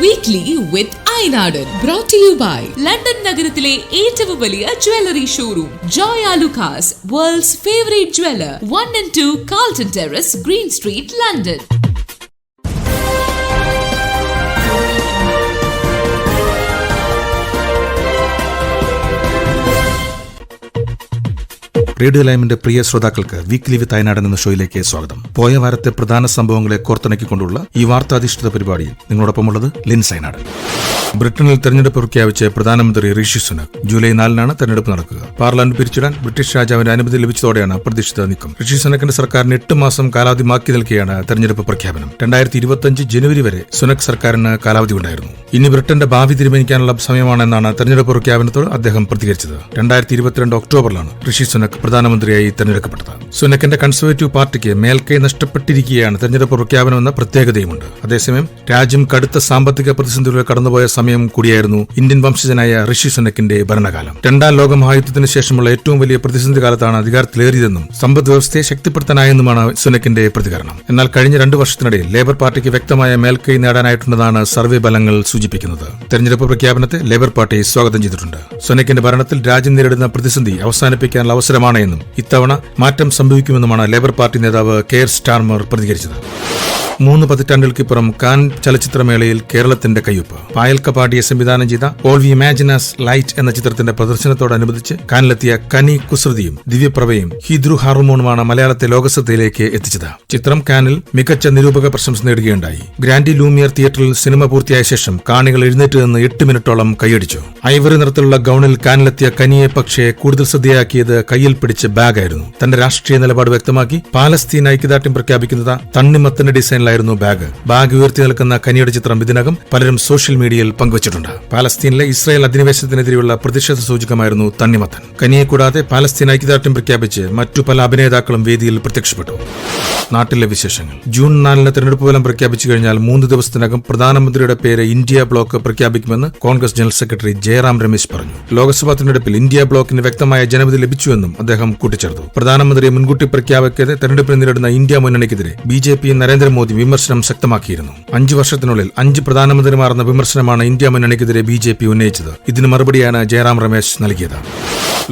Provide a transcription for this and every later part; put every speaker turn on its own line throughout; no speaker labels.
Weekly with ഐനാടൻ. Brought to you by London നഗരത്തിലെ ഏറ്റവും വലിയ jewellery showroom Joyalukkas, world's favourite jeweller, 1 and 2 Carlton Terrace, Green Street, London.
Radio ലൈമിന്റെ പ്രിയ ശ്രോതാക്കൾക്ക് വീക്ക്ലി വിത്ത് അയനാടൻ എന്ന ഷോയിലേക്ക് സ്വാഗതം. പോയ വാരത്തെ പ്രധാന സംഭവങ്ങളെ കോർത്തിണക്കിക്കൊണ്ടുള്ള ഈ വാർത്താധിഷ്ഠിത പരിപാടിയിൽ നിങ്ങളോടൊപ്പമുള്ളത് ലിൻസ് അയനാടൻ. ബ്രിട്ടനിൽ തെരഞ്ഞെടുപ്പ് പ്രഖ്യാപിച്ച് പ്രധാനമന്ത്രി ഋഷി സുനക്. ജൂലൈ 4 തെരഞ്ഞെടുപ്പ് നടക്കുക. പാർലമെന്റ് പിരിച്ചിടാൻ ബ്രിട്ടീഷ് രാജാവിന്റെ അനുമതി ലഭിച്ചതോടെയാണ് അപ്രതീക്ഷിത നീക്കം. ഋഷി സുനക്കിന്റെ സർക്കാരിന് 8 മാസം കാലാവധി മാറ്റി നൽകിയാണ് തെരഞ്ഞെടുപ്പ് പ്രഖ്യാപനം. 2025 ജനുവരി വരെ സുനക് സർക്കാരിന് കാലാവധി ഉണ്ടായിരുന്നു. ഇനി ബ്രിട്ടന്റെ ഭാവി തീരുമാനിക്കാനുള്ള സമയമാണെന്നാണ് തെരഞ്ഞെടുപ്പ് പ്രഖ്യാപനത്തോട് അദ്ദേഹം പ്രതികരിച്ചത്. 2022 ഒക്ടോബറിലാണ് ഋഷി സുനക് പ്രധാനമന്ത്രിയായി തെരഞ്ഞെടുക്കപ്പെട്ടത്. സുനക്കിന്റെ കൺസർവേറ്റീവ് പാർട്ടിക്ക് മേൽക്കൈ നഷ്ടപ്പെട്ടിരിക്കുകയാണ് തെരഞ്ഞെടുപ്പ് പ്രഖ്യാപനമെന്ന പ്രത്യേകതയുമുണ്ട്. അതേസമയം രാജ്യം കടുത്ത സാമ്പത്തിക പ്രതിസന്ധികളിൽ കടന്നുപോയ സമയം കൂടിയായിരുന്നു ഇന്ത്യൻ വംശജനായ ഋഷി സുനക്കിന്റെ ഭരണകാലം. രണ്ടാം ലോക മഹായുദ്ധത്തിന് ശേഷമുള്ള ഏറ്റവും വലിയ പ്രതിസന്ധി കാലത്താണ് അധികാരത്തിലേറിയതെന്നും സമ്പദ് വ്യവസ്ഥയെ ശക്തിപ്പെടുത്താനായെന്നുമാണ് സുനക്കിന്റെ പ്രതികരണം. എന്നാൽ കഴിഞ്ഞ 2 വർഷത്തിനിടയിൽ ലേബർ പാർട്ടിക്ക് വ്യക്തമായ മേൽക്കൈ നേടാനായിട്ടുണ്ടെന്നാണ് സർവേ ഫലങ്ങൾ സൂചിപ്പിക്കുന്നത്. തെരഞ്ഞെടുപ്പ് പ്രഖ്യാപനത്തെ ലേബർ പാർട്ടി സ്വാഗതം ചെയ്തിട്ടുണ്ട്. സുനക്കിന്റെ ഭരണത്തിൽ രാജ്യം നേരിടുന്ന പ്രതിസന്ധി അവസാനിപ്പിക്കാനുള്ള അവസരമാണ് എന്നും ഇത്തവണ മാറ്റം സംഭവിക്കുമെന്നുമാണ് ലേബർ പാർട്ടി നേതാവ് കെയർ സ്റ്റാർമർ പ്രതികരിച്ചത്. 3 പതിറ്റാണ്ടുകൾക്കിപ്പുറം കാൻ ചലച്ചിത്രമേളയിൽ കേരളത്തിന്റെ കയ്യൊപ്പ്. പായൽ കപാടിയെ സംവിധാനം ചെയ്ത all we imagine as light എന്ന ചിത്രത്തിന്റെ പ്രദർശനത്തോടനുബന്ധിച്ച് കാനിലെത്തിയ കനി കുസൃതിയും ദിവ്യപ്രഭയും ഹീദ്രു ഹാർമോണുമാണ് മലയാളത്തെ ലോകശ്രദ്ധയിലേക്ക് എത്തിച്ചത്. ചിത്രം കാനിൽ മികച്ച നിരൂപക പ്രശംസ നേടുകയുണ്ടായി. ഗ്രാൻഡി ലൂമിയർ തിയേറ്ററിൽ സിനിമ പൂർത്തിയായ ശേഷം കാണികൾ എഴുന്നേറ്റ് നിന്ന് 8 മിനിറ്റോളം കൈയടിച്ചു. ഐവറി നിറത്തിലുള്ള ഗൌണിൽ കാനിലെത്തിയ കനിയെ പക്ഷേ കൂടുതൽ ശ്രദ്ധയാക്കിയത് കയ്യിൽ പിടിച്ച ബാഗായിരുന്നു. തന്റെ രാഷ്ട്രീയ നിലപാട് വ്യക്തമാക്കി പാലസ്തീൻ ഐക്യദാർഢ്യം പ്രഖ്യാപിക്കുന്നത് തണ്ണിമത്തന്റെ ഡിസൈൻ ബാഗ് ഉയർത്തി നിൽക്കുന്ന കനിയുടെ ചിത്രം ഇതിനകം പലരും സോഷ്യൽ മീഡിയയിൽ പങ്കുവച്ചിട്ടുണ്ട്. പാലസ്തീനിലെ ഇസ്രായേൽ അധിനിവേശത്തിനെതിരെയുള്ള പ്രതിഷേധ സൂചകമായിരുന്നു തണ്ണിമത്തൻ. കനിയെ കൂടാതെ പാലസ്തീൻ ഐക്യദാർഢ്യം പ്രഖ്യാപിച്ച് മറ്റു പല അഭിനേതാക്കളും വേദിയിൽ പ്രത്യക്ഷപ്പെട്ടു. നാട്ടിലെ വിശേഷങ്ങൾ. ജൂൺ 4 തെരഞ്ഞെടുപ്പ് ഫലം പ്രഖ്യാപിച്ചു കഴിഞ്ഞാൽ 3 ദിവസത്തിനകം പ്രധാനമന്ത്രിയുടെ പേര് ഇന്ത്യ ബ്ലോക്ക് പ്രഖ്യാപിക്കുമെന്ന് കോൺഗ്രസ് ജനറൽ സെക്രട്ടറി ജയറാം രമേശ് പറഞ്ഞു. ലോക്സഭാ തെരഞ്ഞെടുപ്പിൽ ഇന്ത്യ ബ്ലോക്കിന് വ്യക്തമായ ജനവിധി ലഭിച്ചുവെന്നും അദ്ദേഹം കൂട്ടിച്ചേർത്തു. പ്രധാനമന്ത്രിയെ മുൻകൂട്ടി പ്രഖ്യാപിക്കാതെ തെരഞ്ഞെടുപ്പിൽ നേരിടുന്ന ഇന്ത്യ മുന്നണിക്കെതിരെ ബിജെപി നരേന്ദ്രമോദി വിമർശനം ശക്തമാക്കിയിരുന്നു. 5 വർഷത്തിനുള്ളിൽ 5 പ്രധാനമന്ത്രിമാർ എന്ന വിമർശനമാണ് ഇന്ത്യ മുന്നണിക്കെതിരെ ബിജെപി ഉന്നയിച്ചത്. ഇതിന് മറുപടിയാണ് ജയറാം രമേശ് നൽകിയത്.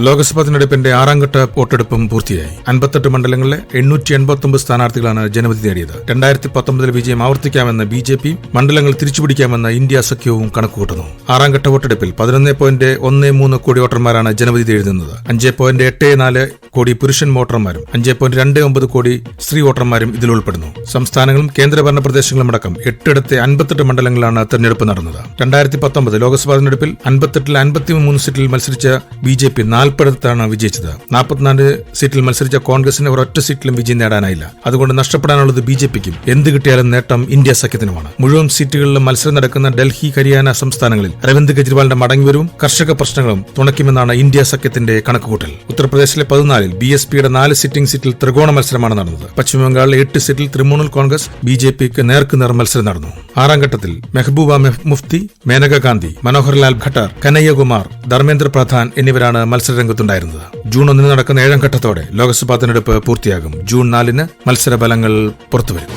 ലോക്സഭാ തെരഞ്ഞെടുപ്പിന്റെ 6ാം ഘട്ട വോട്ടെടുപ്പും പൂർത്തിയായി. 58 മണ്ഡലങ്ങളിലെ 889 സ്ഥാനാർത്ഥികളാണ് ജനവിധി നേടിയത്. 2019 വിജയം ആവർത്തിക്കാമെന്ന് ബിജെപി, മണ്ഡലങ്ങൾ തിരിച്ചുപിടിക്കാമെന്ന് ഇന്ത്യ സഖ്യവും കണക്കുകൂട്ടുന്നു. 6ാം ഘട്ട വോട്ടെടുപ്പിൽ 11.13 കോടി വോട്ടർമാരാണ് ജനവിധി എഴുതുന്നത്. 5.84 കോടി പുരുഷൻ വോട്ടർമാരും 5.29 കോടി സ്ത്രീ വോട്ടർമാരും ഇതിൽ ഉൾപ്പെടുന്നു. സംസ്ഥാനങ്ങളും കേന്ദ്രഭരണ പ്രദേശങ്ങളും അടക്കം 8 58 മണ്ഡലങ്ങളിലാണ് തെരഞ്ഞെടുപ്പ് നടന്നത്. 2019 ലോക്സഭാ തെരഞ്ഞെടുപ്പിൽ 58 53 സീറ്റിൽ മത്സരിച്ച ബിജെപി 40 വിജയിച്ചത്. 44 സീറ്റിൽ മത്സരിച്ച കോൺഗ്രസിന് ഒരൊറ്റ സീറ്റിലും വിജയം നേടാനായില്ല. അതുകൊണ്ട് നഷ്ടപ്പെടാനുള്ളത് ബിജെപിക്കും. എന്ത് കിട്ടിയാലും നേട്ടം ഇന്ത്യ സഖ്യത്തിനുമാണ്. മുഴുവൻ സീറ്റുകളിലും മത്സരം നടക്കുന്ന ഡൽഹി, ഹരിയാന സംസ്ഥാനങ്ങളിൽ അരവിന്ദ് കെജ്രിവാളിന്റെ മടങ്ങിവരവും കർഷക പ്രശ്നങ്ങളും തുണയ്ക്കുമെന്നാണ് ഇന്ത്യ സഖ്യത്തിന്റെ കണക്കുകൂട്ടൽ. ഉത്തർപ്രദേശിലെ 14 BSPയുടെ 4 സിറ്റിംഗ് സീറ്റിൽ ത്രികോണ മത്സരമാണ് നടന്നത്. പശ്ചിമബംഗാളിലെ 8 സീറ്റിൽ തൃണമൂൽ കോൺഗ്രസ് BJPക്ക് നേർക്കുനേർ മത്സരം നടന്നു. 6ാം ഘട്ടത്തിൽ മെഹബൂബ മുഫ്തി, മേനക ഗാന്ധി, മനോഹർലാൽ ഖട്ടർ, കനയ്യകുമാർ, ധർമ്മേന്ദ്ര പ്രധാൻ എന്നിവരാണ് മത്സരരംഗത്തുണ്ടായിരുന്നത്. ജൂൺ 1 നടക്കുന്ന 7ാം ഘട്ടത്തോടെ ലോക്സഭാ തെരഞ്ഞെടുപ്പ് പൂർത്തിയാകും. ജൂൺ 4 മത്സരഫലങ്ങൾ പുറത്തുവരും.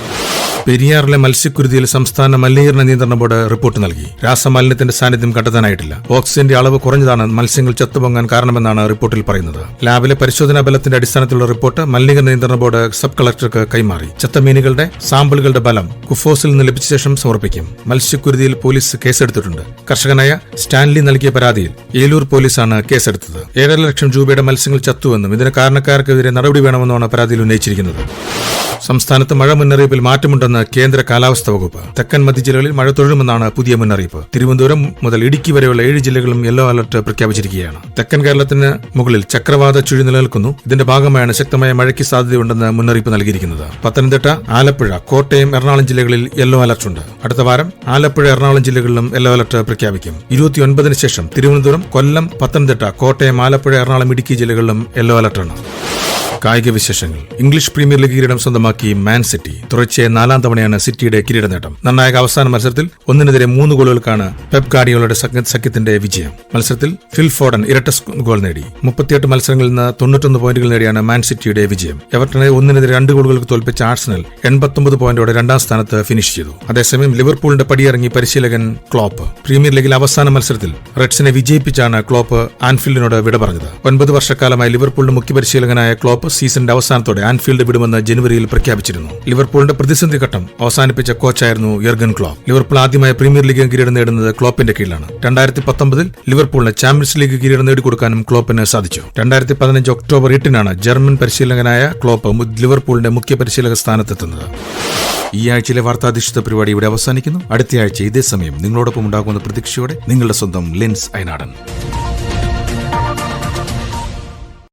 പെരിയാറിലെ മത്സ്യക്കുരുതിയിൽ സംസ്ഥാന മലിനീകരണ നിയന്ത്രണ ബോർഡ് റിപ്പോർട്ട് നൽകി. രാസമാലിന്യത്തിന്റെ സാന്നിധ്യം കണ്ടെത്താനായിട്ടില്ല. ഓക്സിജന്റെ അളവ് കുറഞ്ഞതാണ് മത്സ്യങ്ങൾ ചത്തുപൊങ്ങാൻ കാരണമെന്നാണ് റിപ്പോർട്ടിൽ പറയുന്നത്. ലാബിലെ പരിശോധനാ ഫലത്തിന്റെ അടിസ്ഥാനത്തിലുള്ള റിപ്പോർട്ട് മലിനീകരണ നിയന്ത്രണ ബോർഡ് സബ് കളക്ടർക്ക് കൈമാറി. ചത്ത മീനുകളുടെ സാമ്പിളുകളുടെ ഫലം കുഫോസിൽ നിന്ന് ലഭിച്ച ശേഷം സമർപ്പിക്കും. മത്സ്യക്കുരുതിയിൽ പോലീസ് കേസെടുത്തിട്ടുണ്ട്. കർഷകനായ സ്റ്റാൻലി നൽകിയ പരാതിയിൽ ഏലൂർ പോലീസാണ് കേസെടുത്തത്. 7.5 ലക്ഷം രൂപയുടെ മത്സ്യങ്ങൾ ചത്തുവെന്നും ഇതിന് കാരണക്കാർക്കെതിരെ നടപടി വേണമെന്നുമാണ് പരാതിയിൽ ഉന്നയിച്ചിരിക്കുന്നത്. സംസ്ഥാനത്ത് മഴ മുന്നറിയിപ്പിൽ മാറ്റമുണ്ടെന്ന് കേന്ദ്ര കാലാവസ്ഥാ വകുപ്പ്. തെക്കൻ മധ്യ ജില്ലകളിൽ മഴ തുടരുമെന്നാണ് പുതിയ മുന്നറിയിപ്പ്. തിരുവനന്തപുരം മുതൽ ഇടുക്കി വരെയുള്ള 7 ജില്ലകളും യെല്ലോ അലർട്ട് പ്രഖ്യാപിച്ചിരിക്കുകയാണ്. തെക്കൻ കേരളത്തിന് മുകളിൽ ചക്രവാത ചുഴി നിലനിൽക്കുന്നു. ഇതിന്റെ ഭാഗമായാണ് ശക്തമായ മഴയ്ക്ക് സാധ്യതയുണ്ടെന്ന് മുന്നറിയിപ്പ് നൽകിയിരിക്കുന്നത്. പത്തനംതിട്ട, ആലപ്പുഴ, കോട്ടയം, എറണാകുളം ജില്ലകളിൽ യെല്ലോ അലർട്ടുണ്ട്. അടുത്ത വാരം ആലപ്പുഴ, എറണാകുളം ജില്ലകളിലും യെല്ലോ അലർട്ട് പ്രഖ്യാപിക്കും. 29 ശേഷം തിരുവനന്തപുരം, കൊല്ലം, പത്തനംതിട്ട, കോട്ടയം, ആലപ്പുഴ, എറണാകുളം, ഇടുക്കി ജില്ലകളിലും യെല്ലോ അലർട്ടാണ്. കായിക വിശേഷങ്ങൾ. ഇംഗ്ലീഷ് പ്രീമിയർ ലീഗ് കിരീടം സ്വന്തമാക്കി മാൻ സിറ്റി. തുടർച്ചയായ 4ാം തവണയാണ് സിറ്റിയുടെ കിരീട നേട്ടം. നിർണായക അവസാന മത്സരത്തിൽ 1-നെതിരെ 3 ഗോളുകൾക്കാണ് പെപ് ഗാർഡിയോളയുടെ സഖ്യത്തിന്റെ വിജയം. മത്സരത്തിൽ ഫിൽ ഫോഡൻ ഇരട്ട ഗോൾ നേടി. 38 മത്സരങ്ങളിൽ നിന്ന് 91 പോയിന്റുകൾ നേടിയാണ് മാൻ സിറ്റിയുടെ വിജയം. എവർട്ടനെ 1-നെതിരെ 2 ഗോളുകൾക്ക് തോൽപ്പിച്ച ആഴ്സണൽ 89 പോയിന്റോടെ 2ാം സ്ഥാനത്ത് ഫിനിഷ് ചെയ്തു. അതേസമയം ലിവർപൂളിന്റെ പടിയിറങ്ങി പരിശീലകൻ ക്ലോപ്പ്. പ്രീമിയർ ലീഗിൽ അവസാന മത്സരത്തിൽ റെഡ്സിനെ വിജയിപ്പിച്ചാണ് ക്ലോപ്പ് ആൻഫീൽഡിനോട് വിട പറഞ്ഞത്. 9 വർഷക്കാലമായി ലിവർപൂളിന്റെ മുഖ്യ പരിശീലകനായ ക്ലോപ്പ് സീസണിന്റെ അവസാനത്തോടെ ആൻഫീൽഡ് വിടുമെന്ന് ജനുവരിയിൽ പ്രഖ്യാപിച്ചിരുന്നു. ലിവർപൂളിന്റെ പ്രതിസന്ധി ഘട്ടം അവസാനിപ്പിച്ച കോച്ചായിരുന്നു യർഗൻ ക്ലോപ്പ്. ലിവർപൂൾ ആദ്യമായി പ്രീമിയർ ലീഗ് കിരീടം നേടുന്നത് ക്ലോപ്പിന്റെ കീഴിലാണ്. 2019 ലിവർപൂളിന് ചാമ്പ്യൻസ് ലീഗ് കിരീടം നേടിക്കൊടുക്കാനും ക്ലോപ്പിന് സാധിച്ചു. 2015 ഒക്ടോബർ 8 ജർമ്മൻ പരിശീലകനായ ക്ലോപ്പ് ലിവർപൂളിന്റെ മുഖ്യ പരിശീലക സ്ഥാനത്തെത്തുന്നത്. ഈ ആഴ്ചയിലെ വാർത്താധിഷ്ഠിത പരിപാടി ഇവിടെ അവസാനിക്കുന്നു. അടുത്ത ആഴ്ച ഇതേ സമയം നിങ്ങളോടൊപ്പം ഉണ്ടാകുന്ന പ്രതീക്ഷയോടെ നിങ്ങളുടെ സ്വന്തം ലിൻസ് ഐനാടൻ.